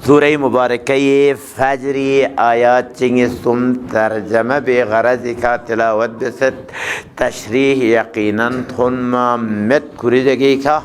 सूरह मुबारक ये फजरी आयात चिंगे सुम तर्जमा बेगरज का तिलावत बेसत तशरीह यकीनन थुनमा मत कुरी जगह का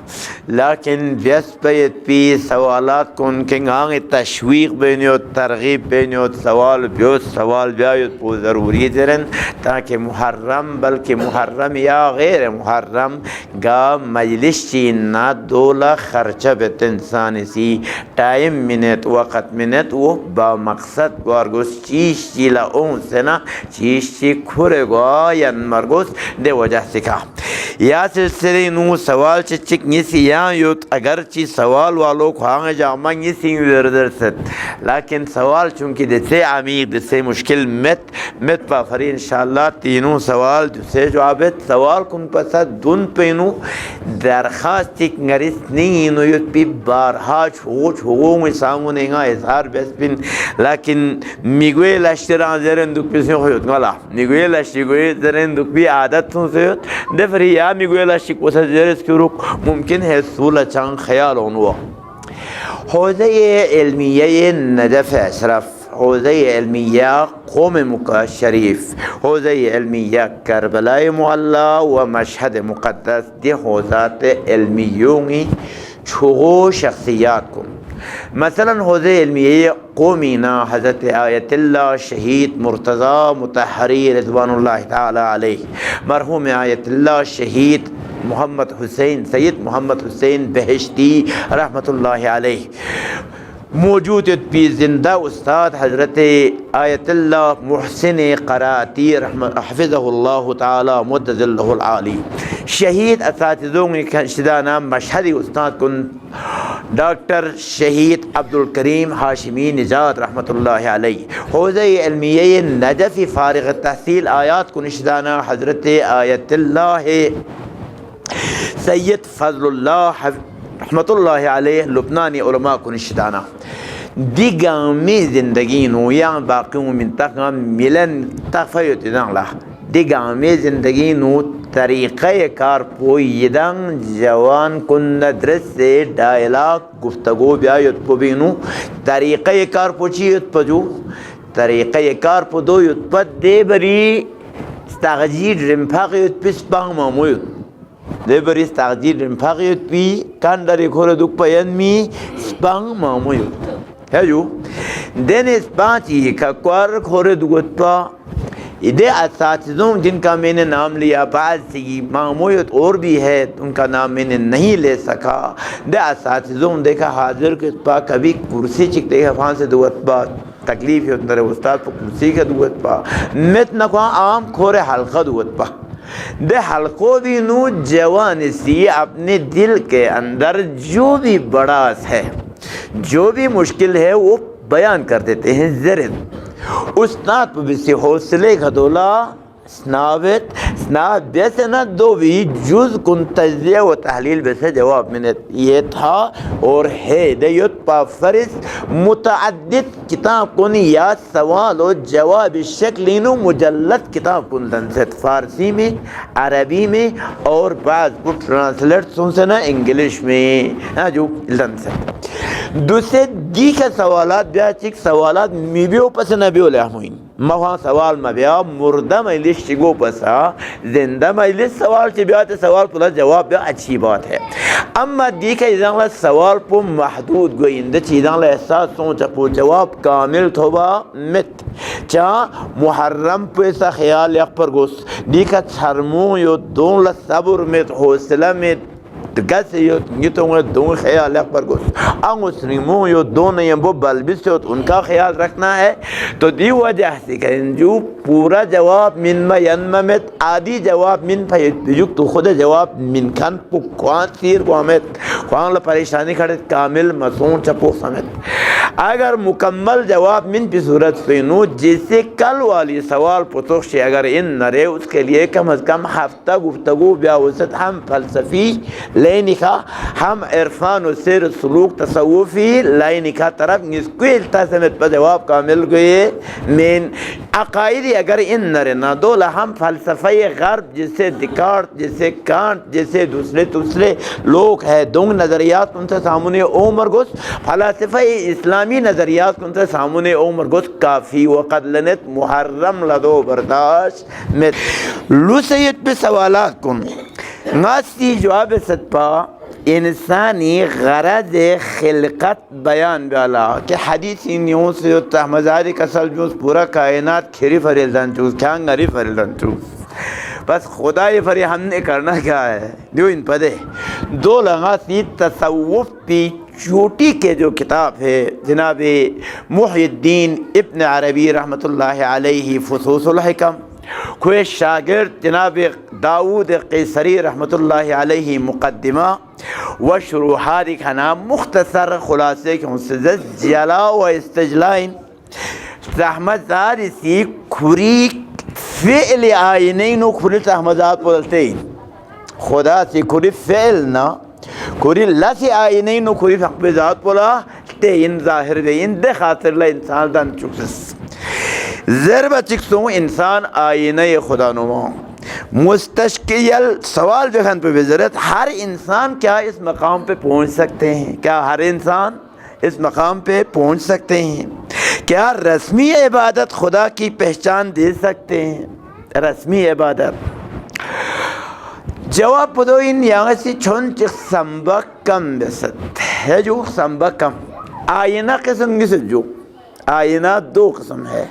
लेकिन व्यस्त पी सवालात को उनके आगे तशवीक बेनियो तरगीब बेनियो सवाल ब्यो सवाल ब्यायो पो ज़रूरी जरन ताकि मुहर्रम बल्कि मुहर्रम या गैर मुहर्रम गा मजलिस चीना दोला खर्चा बेत इंसान सी टाइम मिनट वक़्त मिनट वो बामकसद वारगोस चीज चीला ओं से ना चीज ची खुरे गोयन मरगोस दे वजह से का या सिलसिले नू सवाल चिक निसी या युत अगर ची सवाल वालों को आगे जामा निसी विरदरसत लेकिन सवाल चूँकि जैसे आमीर जैसे मुश्किल मत पाफरी इंशाअल्लाह तीनों सवाल जैसे जवाब सवाल कुन पसा दुन पेनू दरखास्त चिक नरिस नहीं नो युत पी बारहा छो में सांगुनेगा इजहार बेस्पिन लेकिन मिगुएल अश्तरा जरन दुख पिसे होत गला मिगुएल अश्तिगुए जरन दुख भी आदत से दे फिर या मिगुएल अश्तिक वसा जरस के रुक मुमकिन है सूल चांग ख्याल होनो हौज़े इल्मिया नजफ अशरफ हौज़े इल्मिया क़ौम मुक्का शरीफ हौज़े इल्मिया करबला मुअल्ला व मशहद मुक़द्दस दे हौज़ात इल्मियों छो शख्सियात को मसलन हौज़े इल्मिया क़ौमीना हज़रत आयतुल्लाह शहीद मुर्तज़ा मुतहरी रिज़वानुल्लाह ताला अलैहि मरहूम आयतुल्लाह शहीद मोहम्मद हुसैन सैयद मोहम्मद हुसैन बहिश्ती रहमतुल्लाह अलैहि मौजूद भी ज़िंदा उस्ताद हज़रत आयतुल्लाह मुहसिन क़राती हफ़िज़हुल्लाह ताला मुद्दज़िल्लहुल आली शहीद असातिज़ों के शिदा नाम मशहदी उस्ताद कुन डॉक्टर शहीद अब्दुल करीम हाशिमी निजात रहमतुल्लाह अलैहि हौज़े इल्मिया नजफ़ी फ़ारिग़ तहसील आयात कुन शिदा नाम हज़रत आयतुल्लाह सैयद फ़ज़लुल्लाह रहमतुल्लाह अलैहि लुबनानी उलमा को निशाना दिगामी ज़िंदगी नो या बाकी मिनता मिलन तफ़यत दांगला दिगामी ज़िंदगी नो तरीक़े कार पोयदंग जवान कुन दरस से डायलॉग गुफ्तगो ब्यायत पोबिनु तरीक़े कार पोचीयत पजू तरीक़े कार पोदो युत्पद दे बरी तागजीर रिम्फाक़यत पिस्पांग मामूयत देबरिस तागजीर रिम्फाक़यत पी कांडरे खोरे दुख पयनमी स्पांग मामूयत है जो देने स्पांची का क्वार खोरे दुगत पा इधे असातिज़ों जिनका मैंने नाम लिया बाद से मामूयत और भी है उनका नाम मैंने नहीं ले सका दे असातिज़ों देखा हाजिर के पा कभी कुर्सी चिक देखा वहाँ से दुगत पा तकलीफ़ है उतरे उस्ताद पर कुर्सी का दुगत पा मित नखवा आम खोरे हल्का दुगत पा दे हल्को भी नू जवान सी अपने दिल के अंदर जो भी बड़ा है जो भी मुश्किल है वो बयान कर देते हैं ज़रूर उस्ताद पर से हौसले खदोला स्नावित स्नाब जैसे ना दो भी जुज़ कुन तज्ज़िया व तहलील वैसे जवाब मैंने ये था और है दयुत पाफरिस मुतअद्दिद किताब कुन या सवाल और जवाब शक्लिनो मुजल्लद किताब कुन दंसत फ़ारसी में अरबी में और बाद को ट्रांसलेट सुन से ना इंग्लिश में हाँ जो दंसत दूसरे दी के सवालात ब्याचिक सवालात मिबियो पसंद बियो लहमुइन महा सवाल मबिया मुर्दा मजलिस चिगो पसा जिंदा मजलिस सवाल चिबियात सवाल पुला जवाब बिया अच्छी बात है अम्मा दी के इजाला सवाल पो महदूद गोइंद चीज़ाला एहसास सोच पो जवाब कामिल थोबा मित चा मुहर्रम पे सा ख्याल यक पर गोस दी का छरमो यो दोन सब्र में हौसला में गस ये तो दो ख्याल पर गोस अंगुसरीमो यो दोनों ये वो बलबिस हो उनका ख्याल रखना है तो दी वजह से कहें जो पूरा जवाब मिन यन्मत आदि जवाब मिन फयुक्त तो खुद जवाब मिन खान पुकान तीर को हमें ख्वांग परेशानी खड़े कामिल मसून चपो समेत अगर मुकम्मल जवाब मिन की सूरत पे नो जैसे कल वाली सवाल पुतुख से अगर इन नरे उसके लिए कम अज़ कम हफ्ता गुफ्तगू ब्यावसत हम फ़लसफ़ी लाइनिका हम इरफान सिर सलूक तसव्वुफ़ी लाइनिका तरफ इसको समेत पर जवाब कामिल गए मेन अकायदी अगर इन नरे ना दो हम फ़लसफ़े ग़र्ब जैसे दिकार्त जैसे कांट जैसे दूसरे लोग हैं दोंग नज़रियात उनसे सामने उमर गोस फ़लसफ़े इस्लाम इस्लामी नज़रियात कुन सामने उम्र गुस काफ़ी वक़्त लनत मुहर्रम लदो बर्दाश्त में लुसैयत पे सवालात कुन नास्ती जवाब सतपा इंसानी गरज खिलकत बयान वाला कि हदीस न्यूं से तहमजारी कसल जूस पूरा कायनात खिरी फरिल्दन चूस क्या गरी फरिल्दन चूस बस खुदा ये फरी हमने करना क्या है जो इन पदे दो लगा सी तसव्वुफ की छोटी के जो किताब है जनाब मुहिद्दीन इब्न अरबी रहमतुल्लाहि अलैहि फुसूसुल हिकम कोई शागिर्द जनाब दाऊद क़ैसरी रहमतुल्लाहि अलैहि मुक़द्दिमा व शुरूहात का नाम मुख्तसर खुलासे के मुस्तज़ जला व इस्तजलाइन रहमतदार इसी खुरी फ़िल आइनैन खुरी रहमदात बोलते खुदा से खुरी फ़िल ना खुरी लस आइनैन खुरी रहमदात बोला ते इन ज़ाहिर दे इन दे खातिर ला इंसान दान चुकस ज़रबा चिक्सों इंसान आईने खुदा नुमा मुस्तशकिल सवाल जहन पे वज़रत हर इंसान क्या इस मकाम पे पहुँच सकते हैं क्या हर इंसान इस मकाम पे पहुँच सकते हैं क्या रस्मी इबादत खुदा की पहचान दे सकते हैं रस्मी इबादत जवाब पदो इन यहाँ से छोन चिक संबक कम बेसत है जो संबक कम आईना किस्म की जो आईना दो किस्म है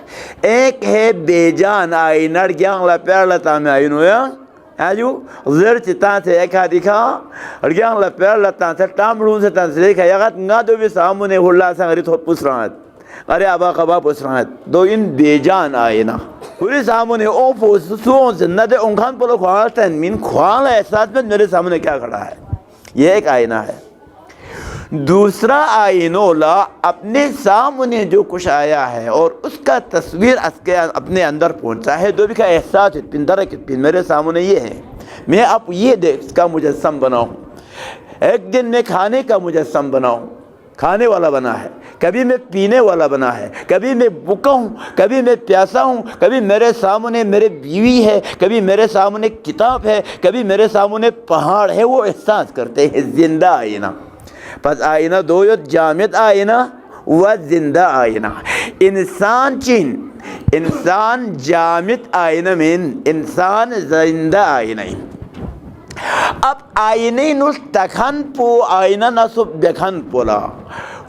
एक है बेजान आईना ज्ञान ला प्यार लता में आईनो या आजू ज़र चिता से एक हा दिखा और ज्ञान ला प्यार लता से टामड़ू से ता से देखा यागत ना दो भी सामने हुल्ला संगरी थोड़ पुछ रहा है अरे अबा कबा पुछ रहा है दो इन बेजान आईना पूरे सामने ओ पोसुओं से न दे उनखान पोलो ख्वालता मीन ख्वाल एहसास में मेरे सामने क्या खड़ा है ये एक आईना है दूसरा आईनोला अपने सामने जो कुछ आया है और उसका तस्वीर अपने अंदर पहुंचा है दो भी का एहसास पिंदर पिन मेरे सामने ये है मैं अब ये देख इसका मुजस्सम बनाऊं एक दिन मैं खाने का मुजस्सम बनाऊं खाने वाला बना है कभी मैं पीने वाला बना है कभी मैं भूखा हूँ कभी मैं प्यासा हूँ कभी मेरे सामने मेरे बीवी है कभी मेरे सामने किताब है कभी मेरे सामने पहाड़ है वो एहसास करते हैं जिंदा आईना बस आईना दो यो जामिद आईना व जिंदा आईना इंसान चिन इंसान जामिद आईना में इंसान जिंदा आईना अब आईने नुस तखन पो आईना न सुब देखन पोला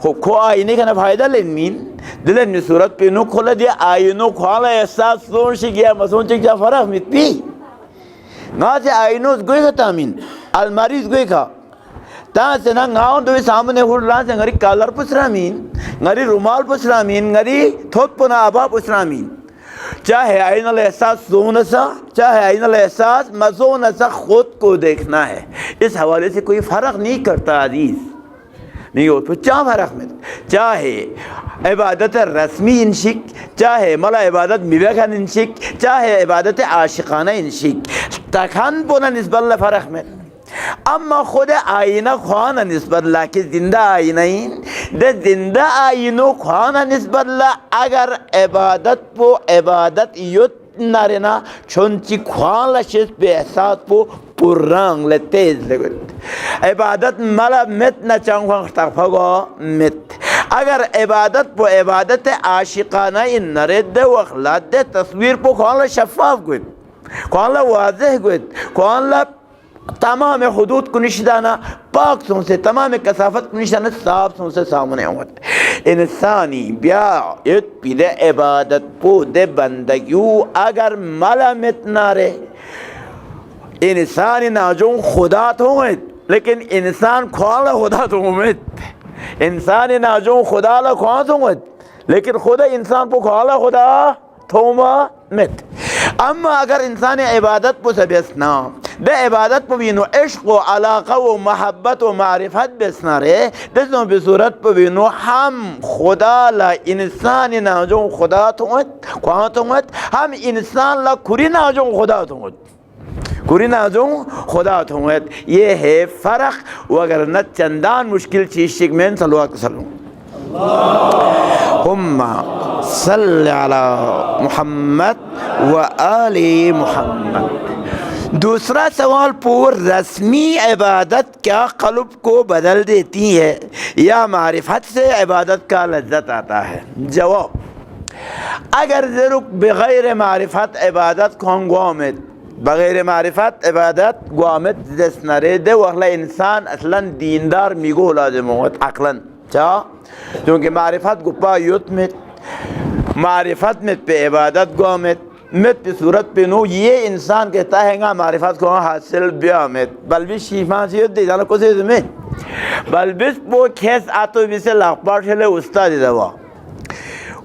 खो आईने का ना फायदा लेन मीन दिले नि सूरत पे नो खोला दिया आईनो खोला एहसास सोच गया मसोच क्या फर्क मित पी ना से आईनो गोई का तामीन अलमारी गोई का ता से ना गाँव दो सामने हुल्ला से गरी कलर पुछरा मीन गरी रुमाल पुछरा मीन गरी थोक पुना आबा पुछरा मीन चाहे आईनल एहसास सोन सा चाहे आईनल एहसास मज़ोन सा खुद को देखना है इस हवाले से कोई फ़र्क नहीं करता अजीज़ नहीं हो तो क्या फ़र्क में चाहे इबादत रस्मी इंशिक चाहे मला इबादत मिवेखान इंशिक चाहे इबादत आशिकाना इंशिक तखान पोना निस्बत फ़र्क में अम्मा खुद आईना ख्वाना निस्बत ला कि जिंदा आईना ही दे जिंदा आईनो ख्वाना निस्बत ला अगर इबादत पो इबादत युत नारेना छोंची ख्वान लशिस पे एहसास पो पुरांग ले तेज लगत इबादत मला मित न चांग तफगो मित अगर इबादत पो इबादत आशिकाना इन नरेद वखलात दे तस्वीर पो ख्वान शफाफ गुत ख्वान वाज़ेह गुत ख्वान तमाम हदूद को निशाना पाक सों से तमाम कसाफत को निशाना साफ सों से सामने होता इंसानी ब्या इत पीले इबादत पो दे बंदगियो अगर मला मित नारे इंसानी नाजों खुदा तो लेकिन इंसान ख्वाला खुदा तो मित इंसानी नाजों खुदा ला ख्वा तो लेकिन खुदा इंसान को ख्वाला खुदा थोमा मित अम्मा अगर इंसान इबादत पो से बेसना दे इबादत पो बिनो इश्क़ व अलाक़ा व महब्बत व मारिफत बेसना रे देसों बेसूरत पो बिनो हम खुदा ला इंसान नाजों खुदा तुमत ख्वा तुमत हम इंसान ला खुरी नाजों खुदा तुमत खुरी नाजों खुदा तुमत ये है फ़र्क वगर न चंदान मुश्किल चीज़ शिक में सलवा कसलूँ हुम्मा सल्ली अला मुहम्मद व आले मुहम्मद दूसरा सवाल पूर रस्मी इबादत क्या क़ल्ब को बदल देती है या मारिफत से इबादत का लज्जत आता है? जवाब, अगर ज़रूर बग़ैर मारिफत इबादत को गुआमत बग़ैर मारिफत इबादत गुआमत दस नरे दे वहला इंसान असलन दीनदार मिगो लाजिम होत अकलन चा, क्योंकि मारिफत गुप्पा युत में मारिफत में पे इबादत गुआमत मत पे सूरत पे नो ये इंसान कहता है ना मारिफत को हासिल ब्यामत बल्बी शीफा से दे जाना को से में बल्बिस वो खेस आतो बिसे लाखबार चले उस्ताद दवा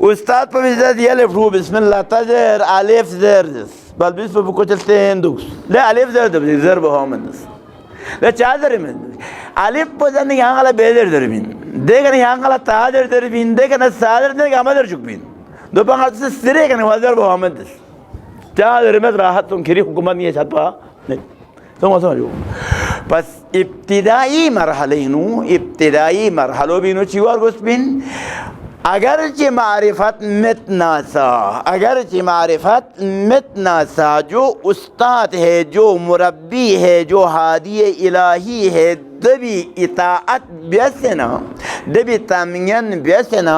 उस्ताद पर बिज़त ये ले फ्रू बिस्मिल्लाह तजर अलिफ ज़र बल्बिस पर को चलते हैं दुख ले अलिफ ज़र ज़र बहुमंदस ले चादर में अलिफ पर जन यहाँ वाला बेदर दरबिन देखने यहाँ वाला ताजर दरबिन देखने सादर ने कामदर चुकबिन दो पंगाल से सिरे कने वज़र बहुमंदस चादर में राहत तुम खिरी हुकूमत नहीं है छापा नहीं समझो बस इब्तिदाई मरहलों बिनो चिवार गुस्बिन अगरचे मारिफत मित नासा जो उस्ताद है जो मुरब्बी है जो हादी इलाही है दबी इताअत व्यसना दबी तामियन व्यसना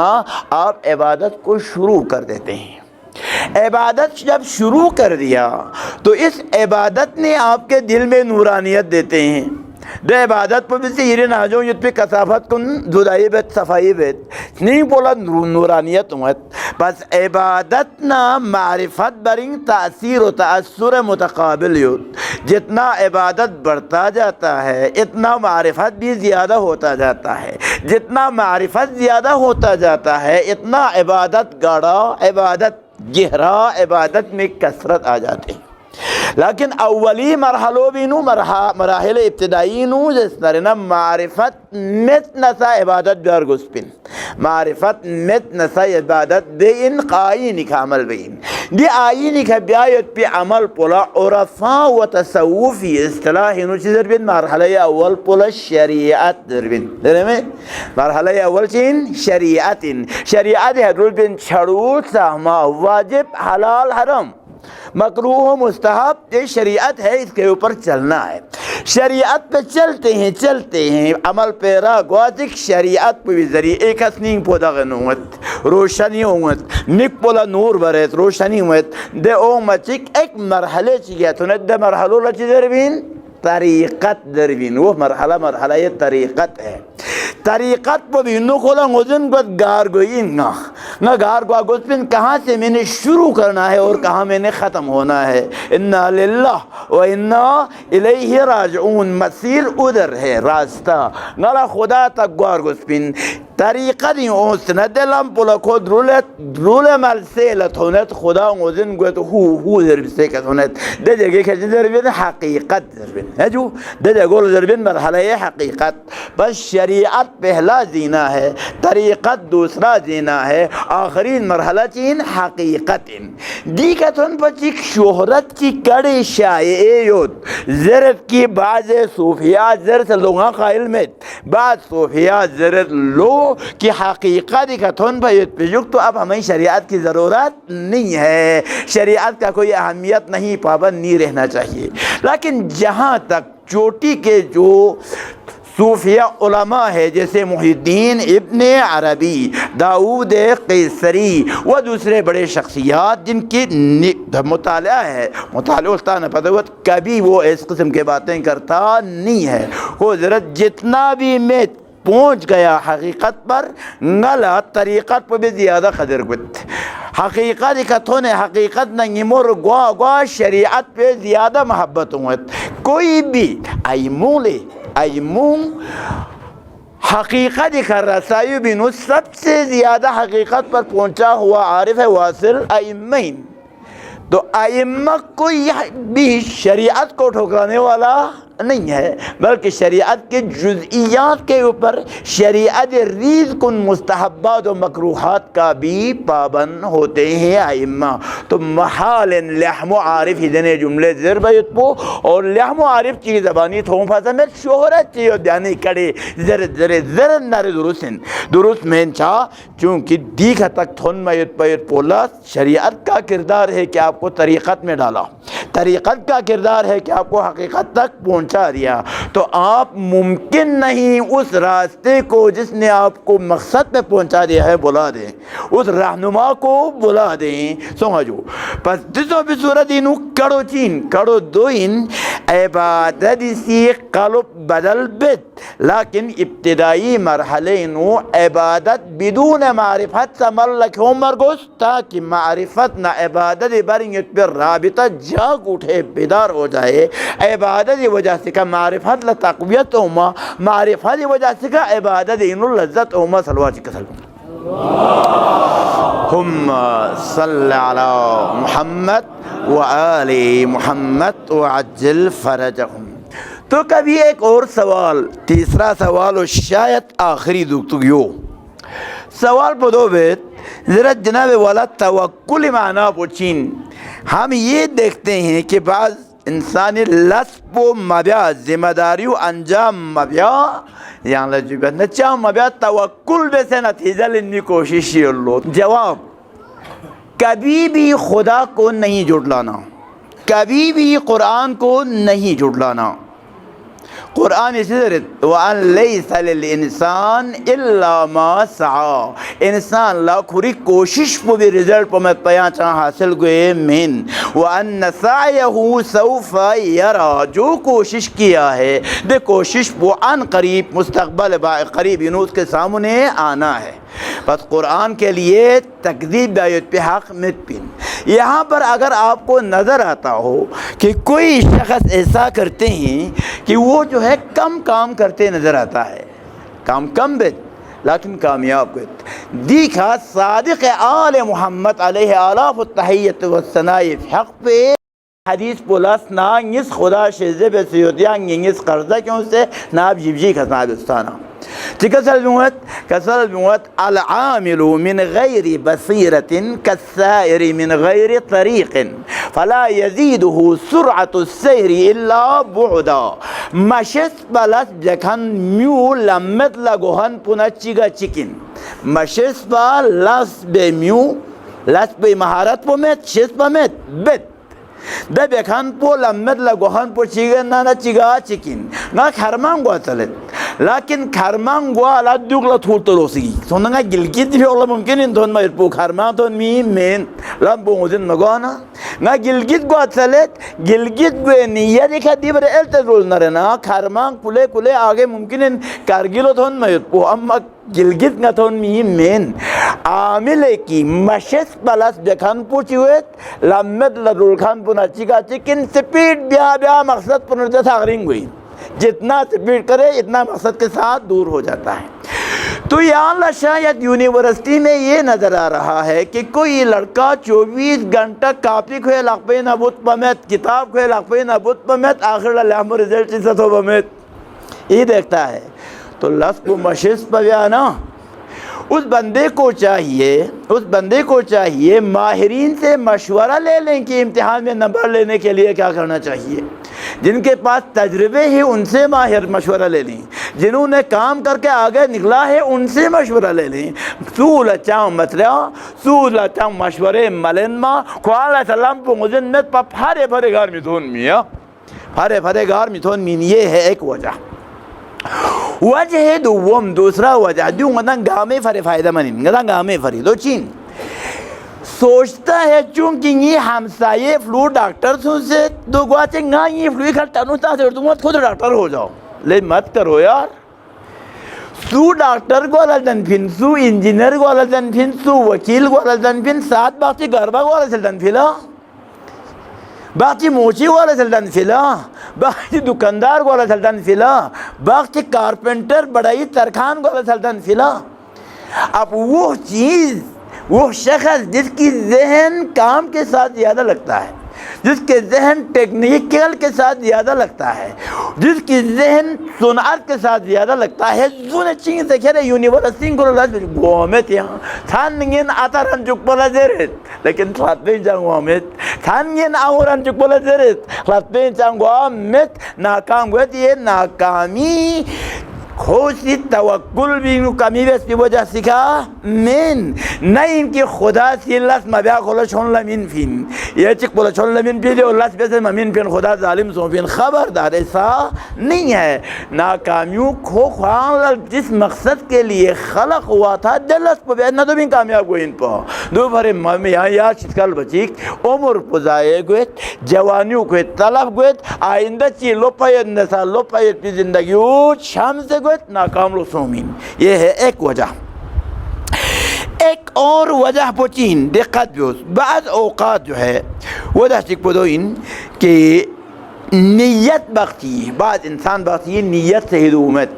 आप इबादत को शुरू कर देते हैं। इबादत जब शुरू कर दिया तो इस इबादत ने आपके दिल में नूरानियत देते हैं। दे इबादत पर भी ये नाजो युद्ध पे कसाफत कुन जुदाई बेत सफाई बेत नहीं बोला नूरानियत मत बस इबादत ना मारिफत बरिंग तासीर व तासुर मुतकाबिल युद्ध जितना इबादत बढ़ता जाता है इतना मारिफत भी ज़्यादा होता जाता है, जितना मारिफत ज़्यादा होता जाता है इतना इबादत गाढ़ा इबादत गहरा इबादत में कसरत आ जाती है। लेकिन अव्वली मरहलों बिनू मराहिल इब्तिदाई नू जिस तरह ना मारिफत मित नसा इबादत बिहार गुस्पिन मारिफत मित नसा इबादत बे इन कायनी का अमल बेइन दे आयनी का ब्यायत पे अमल पोला उरफा व तसव्वुफी इस्तिलाह नु चीज़ बिन मरहले अव्वल पोला शरीयत दरबिन दरे में मरहले अव्वल चीन शरीयत है रुल बिन छड़ूत सहमा वाजिब हलाल हराम मकरूह मुस्तहब ये शरीयत है, इसके ऊपर चलना है। शरीयत पे चलते हैं अमल पे रागवाजिक शरीयत पे भी जरिए एक हसनी पोदा गनुमत रोशनी उमत निक पोला नूर बरत रोशनी उमत दे ओ मचिक एक मरहले चिया तो न दे मरहलो लची दरबिन तरीक़त दरबिन वो मरहला ये तरीक़त है। तरीक़त पर भी नो खोला मुझन को गार गोई ना गार गो गुस्बिन कहाँ से मैंने शुरू करना है और कहाँ मैंने ख़त्म होना है। इन्ना लिल्लाह व इन्ना इलैहि राजिऊन मसीर उधर है रास्ता नला खुदा तक गार गुस्बिन तरीक़त ही ओसनदलम पुला को द्रूले मल से लथोनत खुदा मुझन को तो हु दर से कथोनत दे जगह के दरबिन हकीकत दरबिन है जो दे जगह दरबिन मरहला ये हकीकत बस शरीयत पहला जीना है तरीक़त दूसरा जीना है आखिरी मरहला चीन हकीकत दी कथन पचिक शोहरत की कड़े शायद ज़रत की बाज़ सूफिया ज़रत लोगा कायल में बाज़ सूफिया ज़रत लो कि हकीकत कथन पर तो अब हमें शरीयत की ज़रूरत नहीं है, शरीयत का कोई अहमियत नहीं पाबंद नहीं रहना चाहिए। लेकिन जहाँ तक चोटी के जो सूफिया उलमा है जैसे मुहिद्दीन इब्ने अरबी दाऊद क़ैसरी व दूसरे बड़े शख्सियात जिनकी मुताला है मुताला न पता कभी वो इस किस्म की बातें करता नहीं है। वो ज़रूरत जितना भी मैं पहुँच गया हकीकत पर गलत तरीक़त पर भी ज़्यादा कदर गुत हकीकत कथों ने हकीकत नहीं मोर गुआ शरीयत पे ज़्यादा मोहब्बत हुआ कोई भी आईमूं हकीकत का रसाई बिनु सबसे ज़्यादा हकीकत पर पहुँचा हुआ आरिफ है वासिल आइम्मैन। तो आइम्मा कोई भी शरीयत को ठुकराने वाला नहीं है बल्कि शरीयत के जुज़इयात के ऊपर शरीयत रीज़ कुन मुस्तहब्बात और मकरूहात का भी पाबंद होते हैं आइम्मा। तो महाल लहम आरिफ इतने जुमले ज़रबत पो और लहम आरिफ की ज़बानी थों फसा में शोहरत चाहिए जाने कड़े ज़र नारे दुरुस्त में चाह चूँकि दीख तक थोन मयत पैत पोला शरीयत का किरदार है कि आपको तरीक़त में डाला तरीक़त का किरदार है कि आपको हकीकत तक पहुंचा दिया। तो आप मुमकिन नहीं उस रास्ते को जिसने आपको मकसद पे पहुंचा दिया है बुला दें, उस रहनुमा को बुला दें। समझो पस दिसो भी सूरत इनू कड़ो चीन कड़ो दो इन इबादत सी क़ल्ब बदल बित, लेकिन इब्तिदाई मरहले इनू इबादत बिदून मारिफत समल लखों मरगोस, ताकि मारिफत ना इबादत बरिंगत पर राबिता जाग उठे, बेदार हो जाए। इबादत की वजह से का मारिफत ल तक़वियत उमा, मारिफत की वजह से का इबादत इनु लज्जत उमा। सलवात कसल हुम्मा सल्ली अला मुहम्मद व आले मुहम्मद व अज्जिल फरजहुम। तो कभी एक और सवाल, तीसरा सवाल और शायद आखिरी दुख्तुगियो सवाल पदो बेत ज़रा जनाब वाला तवक्कुल माना पूछीन। हम ये देखते हैं कि बाज़ इंसानी लस्प व मब्या ज़िम्मेदारी अंजाम मब्या यहाँ लजुबत न चाह मब्या तवक्कुल वैसे नतीजा लेने की कोशिश लो। जवाब, कभी भी खुदा को नहीं जुटलाना, कभी भी कुरान को नहीं जुटलाना। कुरान वअन लैसा लिल इंसान इल्ला मा सआ, इंसान लाखुरी कोशिश को भी रिजल्ट पर मैं पया चाह हासिल गए मेन वअन सअयहु सौफा यरा, जो कोशिश किया है दे कोशिश वो अन करीब मुस्तकबल करीब यूनुस के सामने आना है। बस कुरान के लिए तकदीब दायत पे हक मत पिन। यहाँ पर अगर आपको नज़र आता हो कि कोई शख्स ऐसा करते हैं कि वो जो है कम काम करते नज़र आता है, काम कम बेत लेकिन कामयाब बेत, दिखा सादिक़ आले मोहम्मद अलैहि आलाफ़ु तहियत व सनाए हक़ पे हदीस पुलस ना इस खुदा शेज़े पे सियोतिया इस कर्जा क्यों से नाब जिबजी खसनाबिस्ताना कसल बिमुत अल आमिलु मिन गैरि बसीरतिन कस्साइरि मिन गैरि तरीक़िन फला यज़ीदुहु सुरअतु सैरि इल्ला बुअदा। मशस बलस जखन म्यू लम्मत लगोहन पुनचिगा चिकिन, मशस बलस बे म्यू लस बे महारत पोमेत शेस पमेत बेत द बेखान पो लम्मत लगोहन पो चिगा ना चिगा चिकिन ना खरमांग वाचलेत, लेकिन खरमांग वाला दुगला थूलतो लोसी सोना गिलगित भी वाला मुमकिन इन दोन में पो खरमांग तो मी मेन लब बोझन मगोना ना गिलगित वाचलेत, गिलगित वे निया देखा दिबरे एल्ते रोल नरेना खरमांग पुले कुले आगे मुमकिन इन कारगिलो थोन में पो अम्मा गिलगित न थोन मी मेन आमिले की मशस बलस जखान पूछिवेत लम्मत लरुल खान पुनाचिका चिकिन स्पीड ब्या ब्या मकसद पुनर्जत आगरिंग हुई, जितना स्पीड करे इतना मकसद के साथ दूर हो जाता है। तो यहाँ शायद यूनिवर्सिटी में ये नज़र आ रहा है कि कोई लड़का 24 घंटा कापी खोए लखपे नबूत पमेत किताब खोए लखपे नबूत पमेत आखिर लामो रिजल्ट इज्जत हो पमेत ये देखता है। तो लफ्ज़ को मशस पव्या ना उस बंदे को चाहिए माहिरीन से मशवरा ले लें कि इम्तिहान में नंबर लेने के लिए क्या करना चाहिए। जिनके पास तजर्बे हैं उनसे माहिर मशवरा ले लें, जिन्होंने काम करके आगे निकला है उनसे मशवरा ले लें। सूल मशवरे मलनमा ख्वाल सलाम पुंगजन में फारे फरे गार मिथोन मिया फारे फरे गार मिथोन मीन, ये है एक वजह। वजह दुवम दूसरा वजह जो गदन गामे फरे फायदा मनिन गदन गामे फरी दो चीन सोचता है चूंकि ये हमसाये फ्लू डॉक्टर से दो गुआचे ना ये फ्लू खा तनुता से तुम खुद डॉक्टर हो जाओ, ले मत करो यार। सू डॉक्टर को अलदन फिन सू इंजीनियर को अलदन फिन सू वकील को अलदन फिन सात बाकी गरबा को अलदन फिला बाकी मोची वाला चलतन फिला बाकी दुकानदार वाला चलतन फिला बाकी कारपेंटर बड़ाई तरखान वाला चलतन फिला। अब वो चीज़ वो शख्स जिसकी जहन काम के साथ ज़्यादा लगता है, जिसके जहन टेक्निकल के साथ ज़्यादा लगता है, जिसकी जहन सुनात के साथ ज़्यादा लगता है, जो चीज़ से खेरे यूनिवर्सिटी को गोमेत यहाँ थान आता रन चुक बोला जेरेत लेकिन खाते जाऊँमेत थान आउरन चुक बोला जेरेत खाते जाऊँमेत नाकाम हुए ये नाकामी खोसी तवक्कुल भी कमी बेस की वजह सिखा min na इनकी खुदा से लस मबिया खोला छोन लमिन फिन ये चिक बोला छोन लमिन फिन और लस बेसे ममिन फिन खुदा जालिम सो फिन खबरदार ऐसा नहीं है। नाकामियों खो ख्वाल जिस मकसद के लिए खलक हुआ था दलस पे ना तो भी कामयाब हुए इन पर दो भरे मम्मी यहाँ यार चिकल बची उम्र पुजाए गुए जवानियों को तलब गुए आइंदा ची लोपायत नसा लोपायत की जिंदगी शाम से गुए नाकाम लो सोमिन। ये है एक वजह। एक और वजह पोचीन दिक्कत जो बाद औकात जो है वजह सिक पोदोइन कि नीयत बख्ती बाद इंसान बख्ती नीयत से ही उम्मीद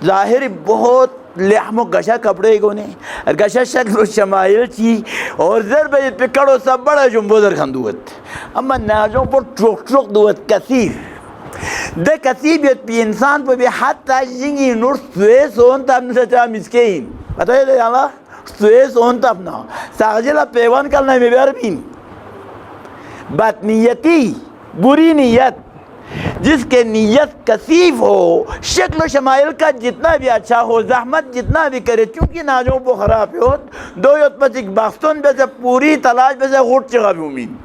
ज़ाहिर बहुत लहमो गशा कपड़े गोने गशा शक्ल शमाइल ची और ज़रब पे कड़ो सब बड़ा जुम्बोदर खंदुवत अम्मा नाजों पर ट्रोक ट्रोक दुवत कसीर दे कसीबियत भी इंसान पर भी हाथ जिंगी नूर स्वेस होन तब सचा मिस्केन पता है याला स्वेस होन तब ना साजिला पेवन करना में बेरबीन बदनीयती बुरी नीयत जिसके नीयत कसीफ हो शक्ल शमाइल का जितना भी अच्छा हो जहमत जितना भी करे चूँकि नाजों को ख़राब हो दो योत्पचिक बास्तों में से पूरी तलाश में से घुट चगा भी उम्मीद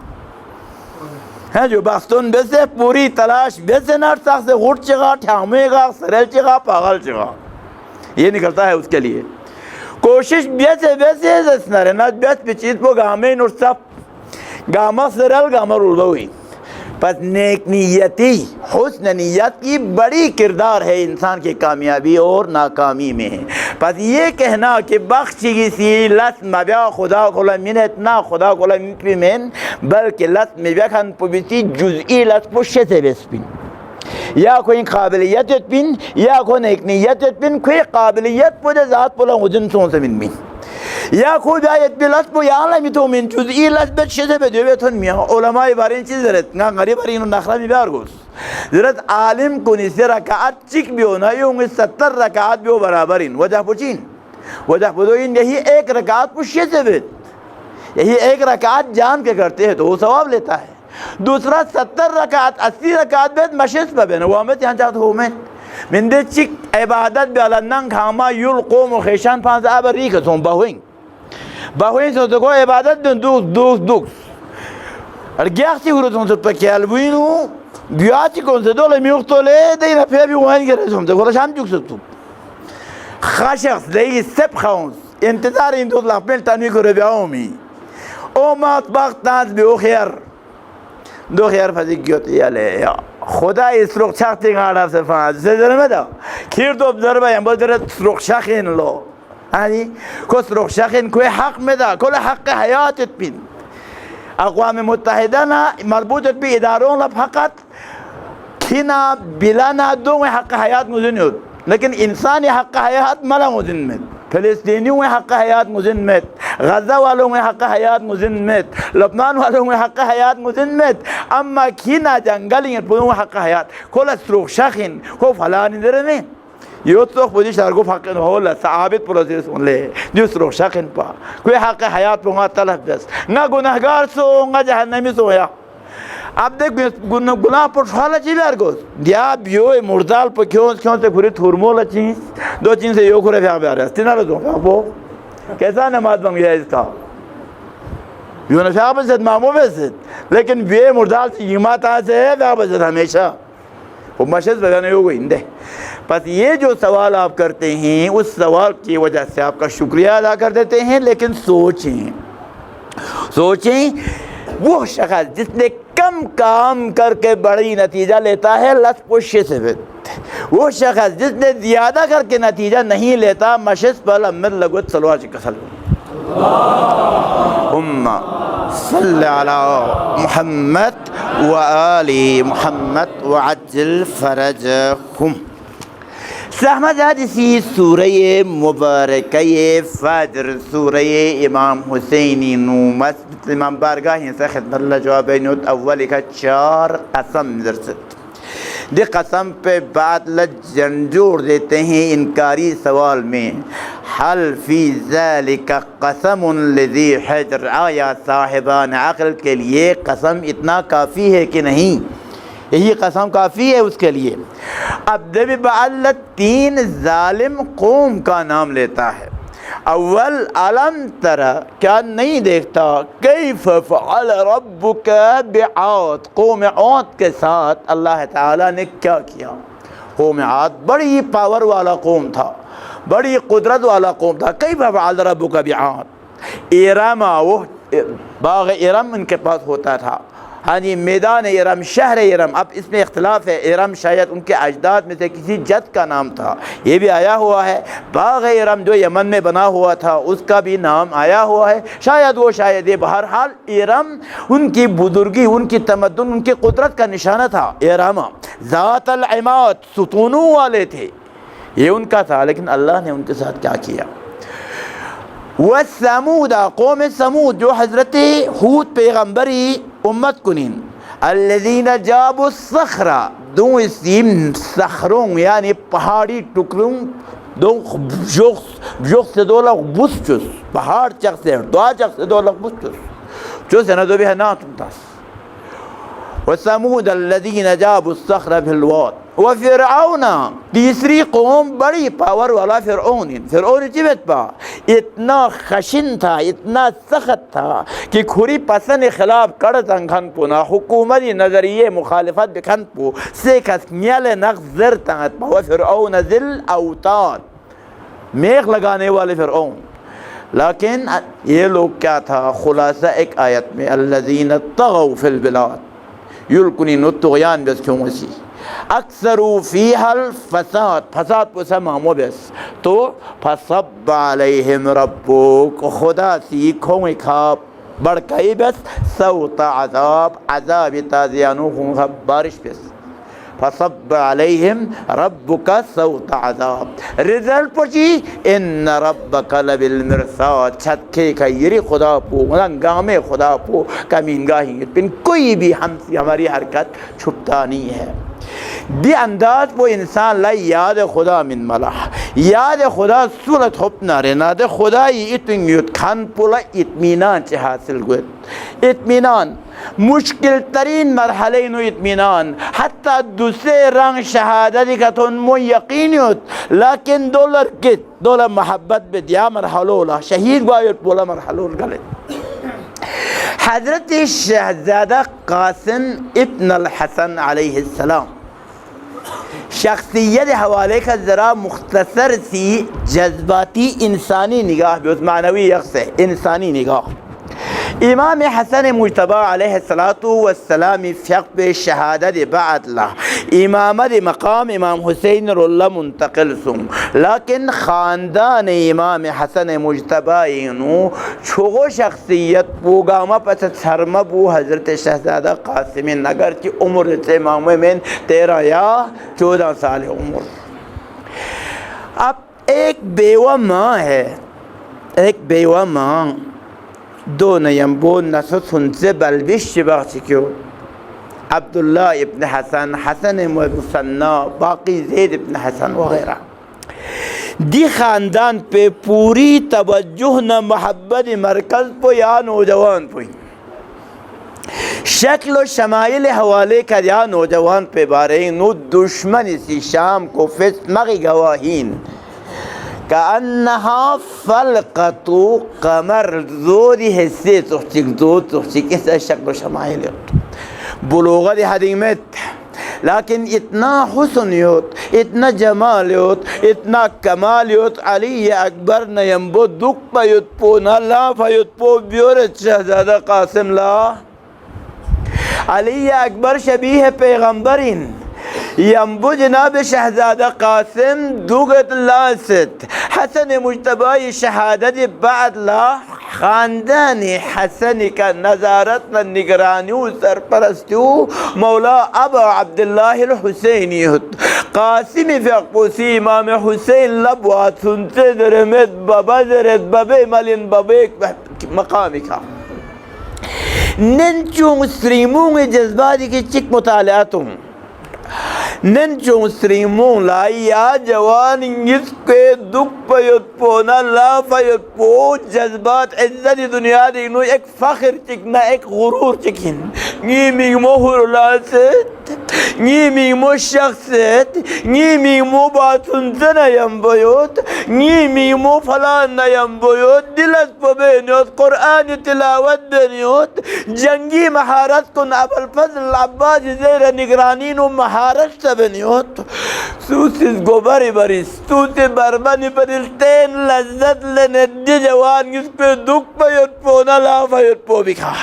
है जो बास्तों में से पूरी तलाश वैसे नाट साख से घुट चगा ठामेगा सरल चगा पागल चगा ये निकलता है उसके लिए कोशिश वैसे वैसे ना व्यस्त पिछीत को गामे और सब गामा सरल गामा रुलवा हुई बस नेक नीयती हुस्न नीयत की बड़ी किरदार है इंसान की कामयाबी और नाकामी में है। बस ये कहना कि बख्शी सी लस मबिया खुदा कोला मिनत ना खुदा कोला मिन बल्कि लस मबिया खान पुबिसी जुज़ई लस पुष्य से बेस्पिन या कोई काबिलियत पिन या कोई नेक नीयत पिन कोई काबिलियत पुरे ज़ात पुला उजन सों से मिन या खुद आयत बिलस बो याला मितो min cüz'i lasbet şeze bedövetun miya ulama barin çizeret nga gari barin nakhra mi bargos zirat alim kuni se rakaat çık bi ona yung 70 rakaat bi beraberin वजह पुछिन वजह पुदोइन यही एक रकात पुष्य से बेत यही एक रकात जान के करते हैं तो वो सवाब लेता है। दूसरा 70 रकात 80 रकात बेत मशस पे वो हमें यहाँ चाहते हो मैं मिंदे चिक इबादत बेलनंग खामा युल कोम खेशान पांच आबरी का सोम बाहुइन बाहुइन से तो कोई इबादत दन दुख और क्या सी हुआ तो पर क्या अलबुइनु बियाची कौन से दोले मियुक्तोले देना फिर भी वहीं के रसूम तो कोला शाम चुक सकतू खाशक्स देगी सब खाउंस इंतजार इन तो लापमेल तन्वी को रबियाओमी ओ मात बाग ताज बिओखियर दो खैर फजी क्यों याले खुदा इस रुखशा तिंगाड़ा से फाज से जरा में था खीर तो ऑब्जर्व है बहुत जरा रुखशा खीन लो आनी कुछ रुखशा खीन कोई हक में था कोई हक का हयात इतपिन अक़वाम मुत्तहिदा ना मरबूत इतपी इदारों ला फकत खीना बिलाना दो में हक का हयात मुझे होत लेकिन इंसानी हक का हयात मला मुझे में फ़लस्तीनियों में हक़ हयात मुज़िन्नत गज़ा वालों में हक़ हयात मुज़िन्नत लबनान वालों में हक़ हयात मुज़िन्नत अम्मा खीना जंगली पुरों हक़ हयात कोला स्रोख शाखिन को फलानी दरे में यो तो खुदी शारगो फ़ाक़न होला साबित प्रोसेस उनले जो स्रोख शाखिन पा कोई हक़ हयात पुंगा तलब बस ना गुनाहगार सो ना जहन्नमी सो या अब देख गुनाह पर फाला चीज़ अर्गोस दिया बियो मुर्दाल पर क्यों से खुरी थुरमोला चीज़ दो चीज़ से यो खुरे फ्याँ आ रहा है तिना लो वो कैसा नमाज बन गया इसका यो न फ्याँ बस मामू वैसे लेकिन वे मुर्दाल से हिम्मत आ से फ्याँ बस हमेशा वो मशहूर बजाने हो गई इंदे बस ये जो सवाल आप करते हैं उस सवाल की वजह से आपका शुक्रिया अदा कर देते हैं लेकिन सोचें वो शख्स जिसने कम काम करके बड़ी नतीजा लेता है लस पुष्य से वो शख्स जिसने ज़्यादा करके नतीजा नहीं लेता मशस पर अमर लगत सलवा चिकसल उम्मा सल्ले अला मुहम्मद व आली मुहम्मद व अज्जिल फरजहुम सहमद इसी सूरह मुबारक फ़जर सूरह इमाम हुसैनी मस्जिद इमाम बारगाह से खिदमत जवाब नोट अव्वल का 4 कसम दरसत दे कसम पे बात जोड़ देते हैं इनकारी सवाल में हल फी ज़ालिका कसमुन लिज़ी हिज्र आया साहिबान अक़ल के लिए कसम इतना काफ़ी है कि नहीं यही कसम काफ़ी है उसके लिए अब जब बाल्ला 3 जालिम कौम का नाम लेता है। अव्वल अलम तरा, क्या नहीं देखता, कैफ फ़अल रब्बुका बिआद, कौम आद के साथ अल्लाह ताला ने क्या किया। कौम आद बड़ी पावर वाला कौम था, बड़ी कुदरत वाला कौम था। कैफ फ़अल रब्बुका बिआद, इरम, वो बाग इरम उनके पास होता था। हाँ जी, मैदान इरम, शहर इरम। अब इसमें इख्तलाफ है, इरम शायद उनके अजदाद में से किसी जद का नाम था, ये भी आया हुआ है। बाग इरम जो यमन में बना हुआ था उसका भी नाम आया हुआ है, शायद ये। बहरहाल इरम उनकी बुजुर्गी, उनकी तमद्दुन, उनकी कुदरत का निशाना था। इरम ज़ातल इमाद, सुतूनों वाले थे, ये उनका था। लेकिन अल्लाह ने उनके साथ क्या किया। वह समूदा, कौम समूद जो हज़रत हूद पैगम्बरी उम्मत कुनिन, अल्लज़ीना जाबु सखरा, दो इसीम सखरों यानी पहाड़ी टुकड़ों, दो जोख से दो लोग बुस्चुस, पहाड़ चक से दो चक से दो लोग बुस्चुस जो से न दो भी है ना तुम तास। वह समूद अल्लज़ीना जाबु सखरा बिलवाद। वह फ़िरऔना, तीसरी कौम बड़ी पावर वाला फ़िरऔन चिबत पा, इतना खशिन था, इतना सख्त था कि खुरी पसंद खिलाफ कर तंखन पुना हुकूमती नज़रिए मुखालिफत बिखन पो से खस्यल नज़र तंगत पा। वह फ़िरऔन ज़िल औताद, मेख लगाने वाले फ़िरऔन। लेकिन ये लोग क्या था, खुलासा एक आयत में, अल्लज़ीना तग़ौ फ़िल बिलाद युल्कुन तुग़यान बस क्यों वसी अक्सरू फ़ीहल फ़साद, फसाद को समामो बस। तो फसब्ब अलैहिम रब्बुक, खुदा सीखों खा बड़कई बस सौत अज़ाब, अज़ाब ताज़ियानु बारिश बस। फसब्ब अलैहिम रब्बुका सौत अज़ाब, रिजल्ट पची इन्न रब्बका लबिल मिरसाद, छक्के का यरी खुदा पो, गामे खुदा पो कमीनगाही, पिन कोई भी हमसे हमारी हरकत छुपता नहीं है। बे अंदाज वो इंसान लाई याद खुदा मिन मलाह, याद खुदा सूरत होपना रहना दे खुदा इतनी खान पुला इत्मीनान चे हासिल हुए। इत्मीनान मुश्किल तरीन मरहले नो इत्मीनान, हत्ता दूसरे रंग शहादत का तो उनको यकीन होत, लेकिन डॉलर के डॉलर मोहब्बत में दिया मरहलोला शहीद वायुत बोला मरहलोल गले। हज़रत शहज़ादा कासिम इब्न अल हसन अलैहिस्सलाम शख्सियत हवाले का ज़रा मुख्तसर सी जज्बाती इंसानी निगाह, मानवी यक्स है इंसानी निगाह। इमाम हसन मुज्तबा अलैहिस्सलातु वस्सलाम फ़क़्ब शहादत बअदला इमामत मकाम इमाम हुसैन रुल्ला मुंतकिल सुम, लेकिन ख़ानदान इमाम हसन मुज्तबा इनु छोगो शख्सियत पोगामा पस सरमबू हज़रत शहज़ादा कासिम नगर की उम्र से इमाम में 13 या 14 साल उम्र। अब एक बेवा माँ है, एक बेवा माँ दो नयम्बो नसुस उनसे बलबिश बख्श क्यों, अब्दुल्ला इब्न हसन, हसन मुसन्ना, बाकी ज़ैद इब्न हसन वग़ैरह। दी ख़ानदान पे पूरी तवज्जुह न मोहब्बत मरकज़ पो या नौजवान पोई शक्ल व शमाइल हवाले का या नौजवान पे बारे नो दुश्मन इसी शाम को फिस्मगी गवाहीन का अन्नहा फलकतु कमर, जोरी हिस्से तुहचिक इस शक्ल शमाइल बुलूगत हदीमत, लेकिन इतना हुस्न योत, इतना जमाल योत, इतना कमाल योत। अली अकबर नयम्बो दुख पयुत पो न ला फयुत पो ब्योरत शहज़ादा कासिम ला। अली अकबर शबीह पैगम्बरिन यम्बु जनाब शहज़ादा कासिम दुगत लासत हसन मुज्तबा शहादत बअदला ख़ानदान हसन का नज़ारत न निगरानी सरपरस्तू मौला अबू अब्दुल्लाह हुसैनी कासिम फ़क़ूसी इमाम हुसैन लबवा सुनते दरमत बबज़रत बबे मलिन बबे मकाम का नंचू मुस्लिमों जज्बाती की चिक मुतालातों नंचो मुस्लिमों लाया जवान इसके दुख पयुत पो ना ला पयुत पो जज्बात इज्जत दुनिया दिनो एक फ़ख्र चिकना एक गुरूर chicken Nemi مهرلاسات Nemi مشخصات Nemi مباتنتنا ينبيوت Nemi مفلانا ينبيوت Dalit ببينيوت قرآن تلاوت بنيوت جنگي مهارتكن أبو الفضل العباسي زير نگرانين ومهارت بنيوت سوسيس غباري باريس سوسي برباني بريلتين لذت لندي جوان يسپي دک بيوت پونا لا بيوت پو بكا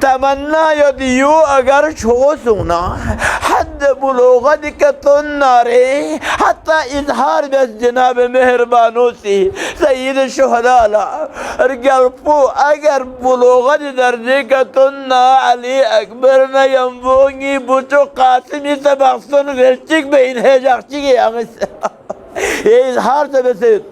تمنا يديو اگر شو سونا حد بلوغتك تناري حتى إظهار بس جناب مهربانوسي سيد الشهداء لا رجال فو اگر بلوغت درجك تنا علي أكبرنا ينبوني بوچو قاسمي سبقسون غلچك بين هجاقچك يانس إظهار سبسيد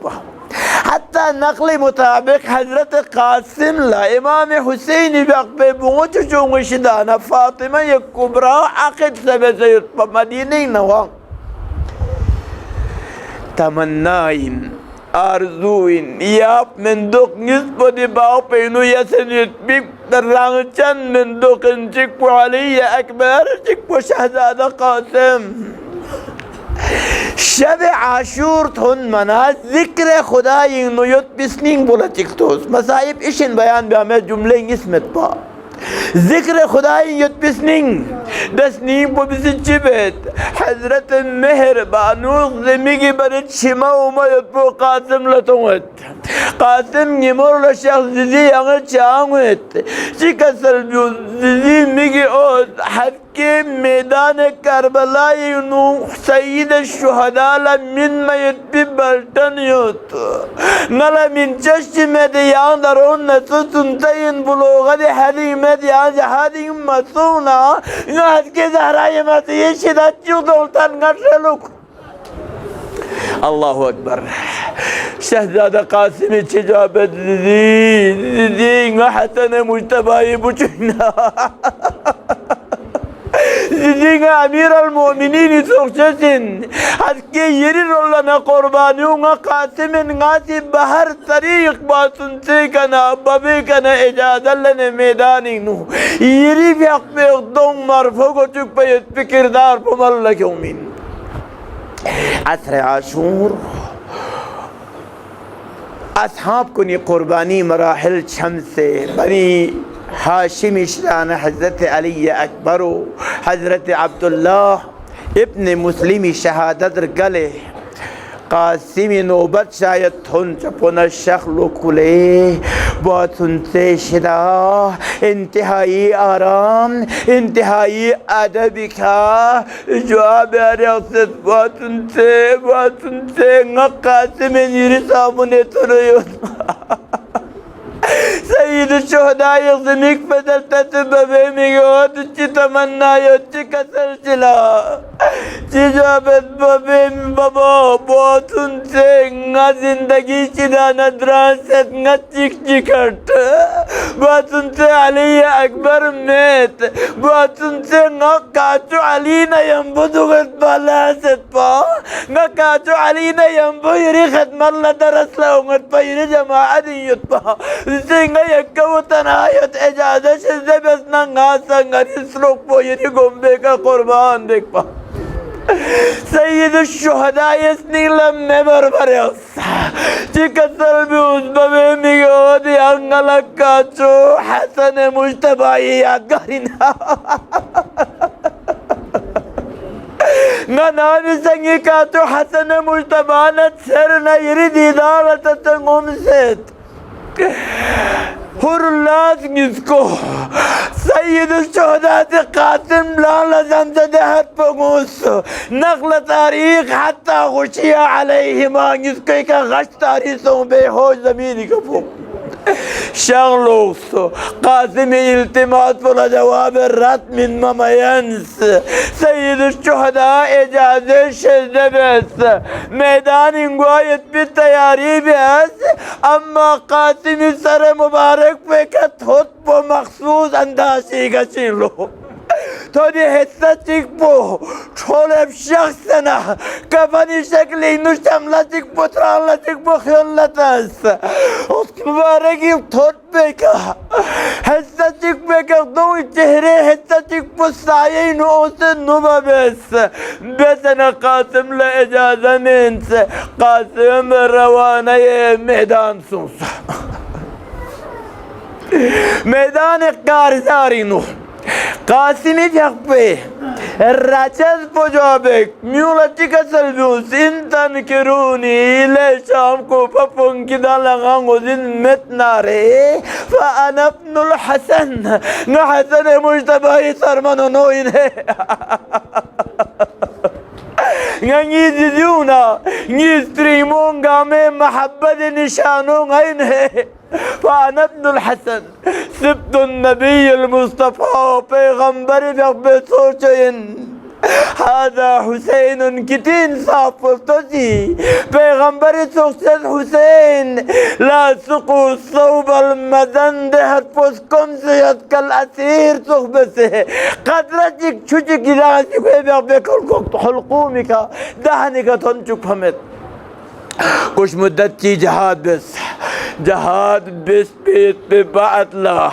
حتى نقل مطابق حضرت قاسم لا امام حسين بقبه بوچ چونگ شدانا فاطمه الكبرى عقد سبسيد مدينه نوا تمناين arzuin yap mendok nispo di bawah penu ya senit big terangcan mendok cik po Aliya Akbar cik po Syahzada Qasim شب عاشور تون مناز ذکر خدای نویت بسنین بولا چکتوز مصائب ایشن بیان به همه جمله اسمت با ذکر خدای یت بسنین دسنین بو بسن چبت حضرت مهربانوز زمیگی برد شما اوما یت بو قاسم لطوت قاسم نمور لشخص زیزی یعنی چاہوت چی کسل بیوز زیزی میگی اوز حد میدان کربلائی نو سید الشهداء من میت بی بلٹن یوت نلا من چشت مدیان درون نسو سنتین بلوغت حدی مدیان جهادی مسونا نو حد کے زہرائی مسیح شدت چو دولتن گرشلوک الله أكبر شهزادة قاسم تجابت زين حسن مجتبى بوچنا زين أمير المؤمنين سوكشن حسكي يري رولنا قربانيونا قاسم غاسي بحر طريق باسنسي كنا بابي كنا إجازة لنا ميداني نو يري في أقبق دون مرفوق چك بيت فكر دار فمالك يومين عصر عاشور أصحاب كني قرباني مراحل شمس بني هاشم شان حضرت علي أكبر حضرت عبد الله ابن مسلم شهادت رجله قاسم نوبت شاید تون چپونا شخلو کله با تنسه شدا انتهایی آرام انتهایی ادبی کا جواب ریاست با تنسه نگا قاسم نیری سامونه ترویون سيد الشهداء يغزمك فدلتت ببيمي قوات چي تمنى يوچي كسر چلا چي جابت ببيم بابا بوتن سے نگا زندگی چدا ندراست نگا چک چکٹ بوتن سے علی اکبر میت بوتن سے نگا کاچو علینا ينبودو غد بالاست پا نگا کاچو علینا ينبو يري ختم الله درس لونگت پا يري جماعت يت پا سنگا یکو تنایت اجازه شده بس ننگا سنگا نسلوک پو یری گمبه کا قربان دیکھ پا سید الشهداء اسنی لمه بربریس چی کسر بیوز ببه میگو دی انگلک کاچو حسن مجتبائی یادگارینا نامی سنگی کاچو حسن مجتبانت سر نیری دیدارت تنگم ست هرلاس نسكو سيد الشهداء قاسم لا لازم تدهت بغوص نقل تاريخ حتى غشي عليه ما نسكي كغش تاريخهم بيهوش زميني كفوق شغلوس قاسم التماس ولا جواب الرد من ماما ينس سيد الشهداء اجازه شده بس ميدان انقوايت بالتياري بس اما قاسم سر مبارك فكت خطبه مخصوص انداشي گشين له تودي حصة تكبو شولب شخصنا كفاني شكلي نشتم لا تكبو تران لا تكبو خيون لا تنس مباركي تود بك حسيتك بك ضوء الشهري حسيتك بصايين وسنو بس أنا قاسم لإجازة منس قاسم رواني ميدان سوس ميدان كارزارينو قاسمي جاكبي الرجل بجوابك ميولتك سلبوس إن تنكروني ليش أمكو ففن كده لغانو زين متناري فأنا ابن الحسن نحسن مجتبه سرمانو نوين نجي زيونا نستريمون قامي محبة نشانون هينه فأنا ابن الحسن سبت النبي المصطفى بيغمبري بيصوشين هذا حسين كتين صافر تجي بيغمبري سوكسد حسين لا سقوا الصوب المدن دهت فسكم سيد كالأسير صحبسه قدرتك شجك إذا بيكل حلقومك دهنك تنشك فمت كش مدتي جهاد بس بيت ببعت له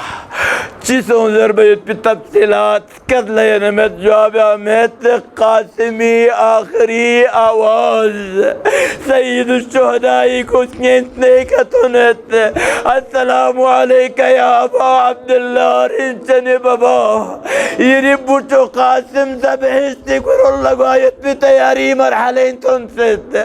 چیزوں ضربت بتفصیلات کر لے نمت جواب احمد قاسمی آخری آواز سید الشہدائی کو سنیتنے کا تنت السلام علیکہ یا ابا عبداللہ رنچن بابا یہ بوچو قاسم زبہشتی کرو لگوایت بھی تیاری مرحلین تنست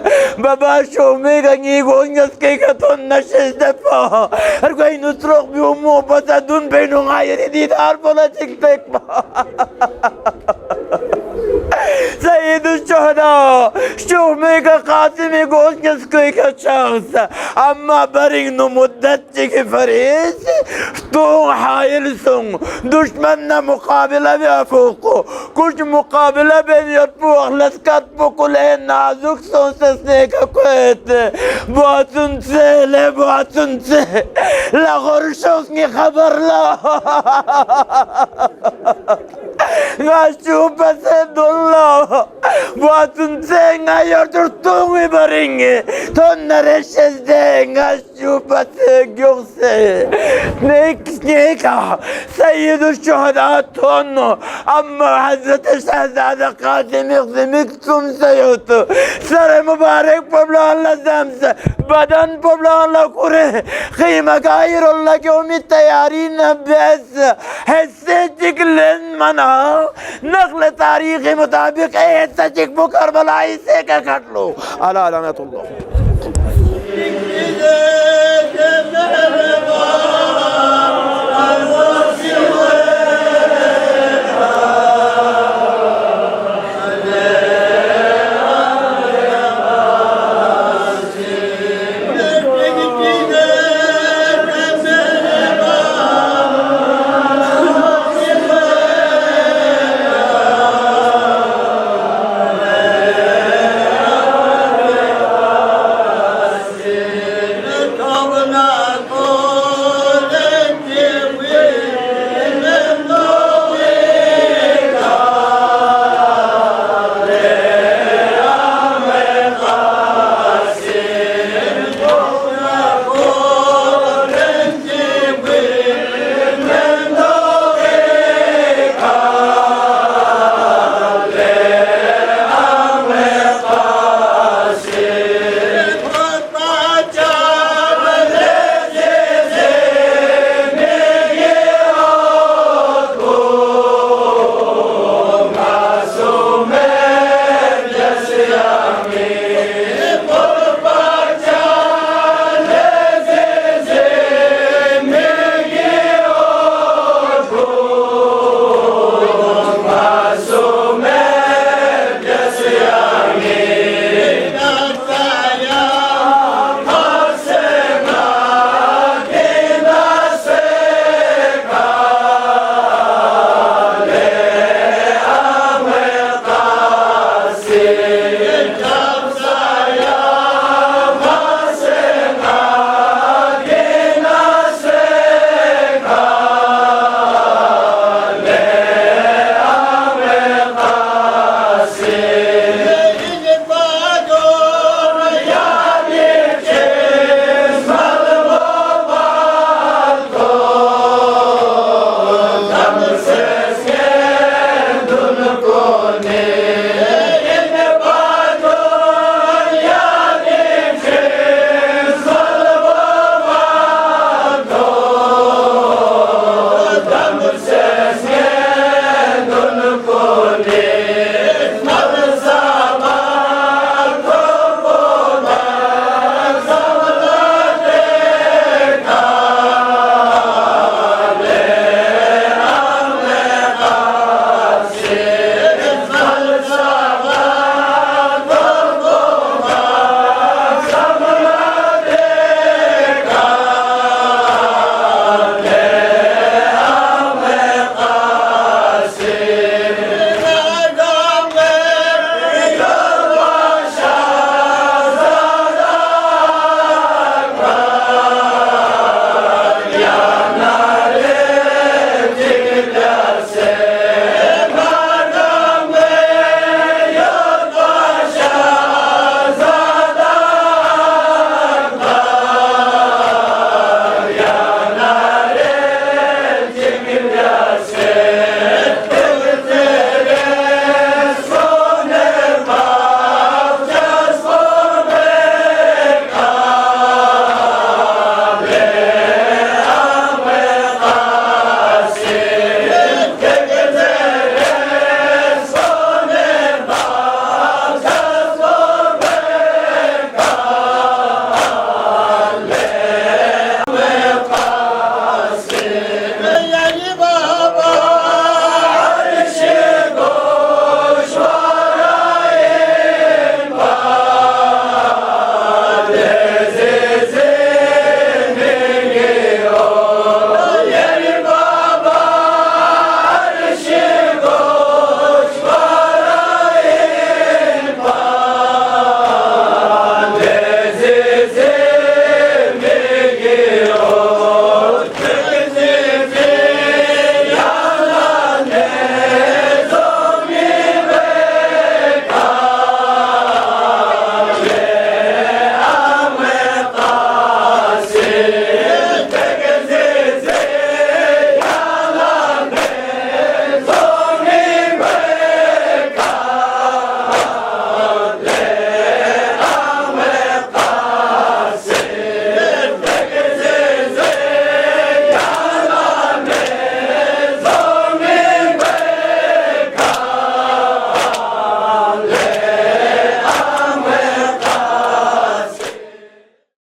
بابا شومی گنگی گونگس کے کا تن نشش دفا ہر کوئی نسرق بھی امو بسا دن بینوں غایر دیدار بولا چک تک سيد الشهداء شوف ميكا قاسمي قوسكس كويكا شخص اما برينو مدتك فريس فتوه حايل سن دشمننا مقابلة بأفوقو كش مقابلة بين يرفوخ لسكت بكلين نازوك سنسسنيكا كويت بواتن سهلة بواتن سهلة لغرشوكني خبر لا ناشو بسد الله بواتن سينا يردرتوني بريني تنرشز دي ناشو بسد يغسي نيكا سيد الشهداء تونو اما حضرت الشهزادة قاسم يغزمك سيوتو سر مبارك ببلان لزمس بدن ببلان لكوره خيمة غير الله كومي تيارين بس حسيتك لن منا نقل تاريخي مطابق ايه سجك بكر بلاي سيكا كتلو على لعنة الله